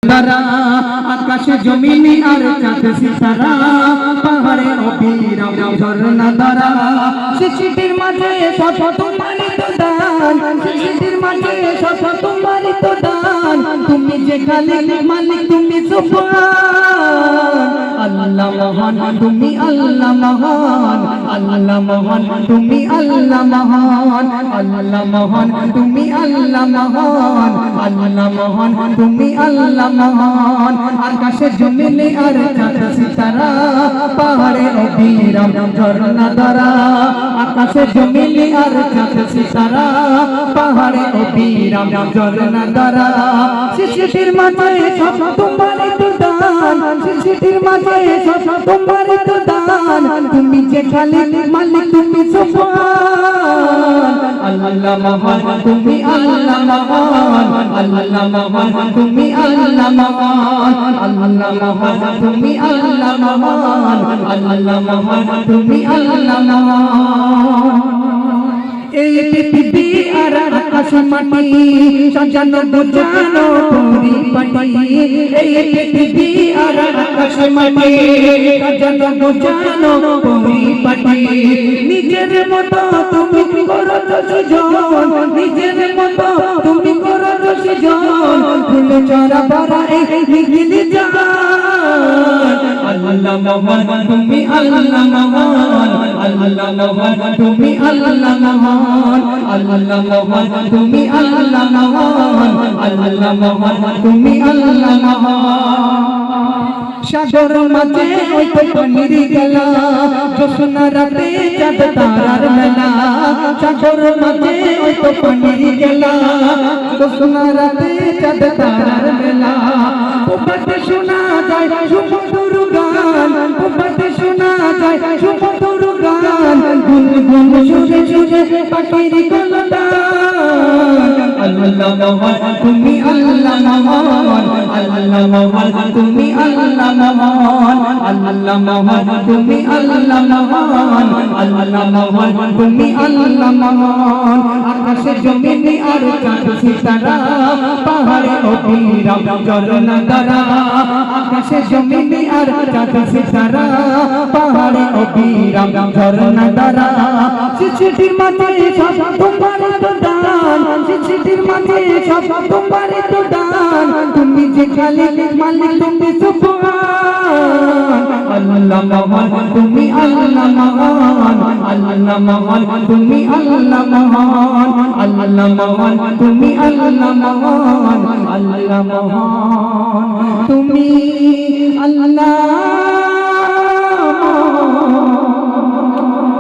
ঝর্ণাধারা আকাশে জমিনে আর চাঁদ সিতারা পাহাড়ে অবিরাম ঝর্ণাধারা সৃষ্টির মাঝে শত তোমারই তো দান সৃষ্টির মাঝে শত তোমারই তো দান তুমি যে খালিক মালিক তুমি সুবহান আল্লাহ মহান তুমি আল্লাহ মহান আল্লাহ মহান তুমি আল্লাহ মহান আল্লাহ মহান তুমি আল্লাহ মহান আল্লাহ মহান তুমি আল্লাহ মহান আকাশে জমিনে আর চাঁদ সিতারা পাহাড়ে অবিরাম ঝর্ণাধারা আকাশে জমিনে আর চাঁদ সিতারা পাহাড়ে অবিরাম ঝর্ণাধারা সৃষ্টির মাঝে সব তোমারই তো দান সৃষ্টির মাঝে সব তোমারই তো দান তুমি যে খালিক মালিক তুমি সুবহান আল্লাহ মহান তুমি আল্লাহ মহান আল্লাহ মহান তুমি আল্লাহ মহান আল্লাহ মহান তুমি আল্লাহ মহান আল্লাহ মহান তুমি আল্লাহ মহান এই পৃথিবী আর আকাশ মাটি সাজানো গোছানো পরিপাটি এই পৃথিবী আর আকাশ মাটি সাজানো গোছানো পরিপাটি নিজের মতো তুমি করো তো সৃজন নিজের মতো তুমি করো তো সৃজন ফুল চরা ভরা এই নিখিল জাহান আল্লাহ মহান তুমি আল্লাহ মহান আল্লাহ মহান তুমি আল্লাহ মহান আল্লাহ মহান তুমি আল্লাহ মহান আল্লাহ মহান তুমি আল্লাহ মহান সাগর মাঝে ওই তো পানির গেলা জোছনা রাতে চাঁদ তারার মেলা সাগর মাঝে ওই তো পানির গেলা জোছনা রাতে চাঁদ তারার মেলা উপতে শোনা যায় সুমধুর গান উপতে শোনা যায় সুমধুর গান গুনগুন সুরে সুরে পাখির কলতান আল্লাহ মহান তুমি আল্লাহ মহান আল্লাহ মহান তুমি আল্লাহ মহান আল্লাহ মহান তুমি আল্লাহ মহান আল্লাহ মহান তুমি আল্লাহ মহান আকাশে জমিনে আর চাঁদ সিতারা পাহাড়ে অবিরাম ঝর্ণাধারা আকাশে জমিনে আর চাঁদ সিতারা পাহাড়ে অবিরাম ঝর্ণাধারা সৃষ্টির মাঝে সব তোমারই তো দান সৃষ্টির মাঝে সব তোমারই তো দান তুমি যে খালিক মালিক তুমি সুবহান আল্লাহ মহান তুমি আল্লাহ মহান আল্লাহ মহান তুমি আল্লাহ মহান আল্লাহ মহান তুমি আল্লাহ মহান আল্লাহ মহান তুমি আল্লাহ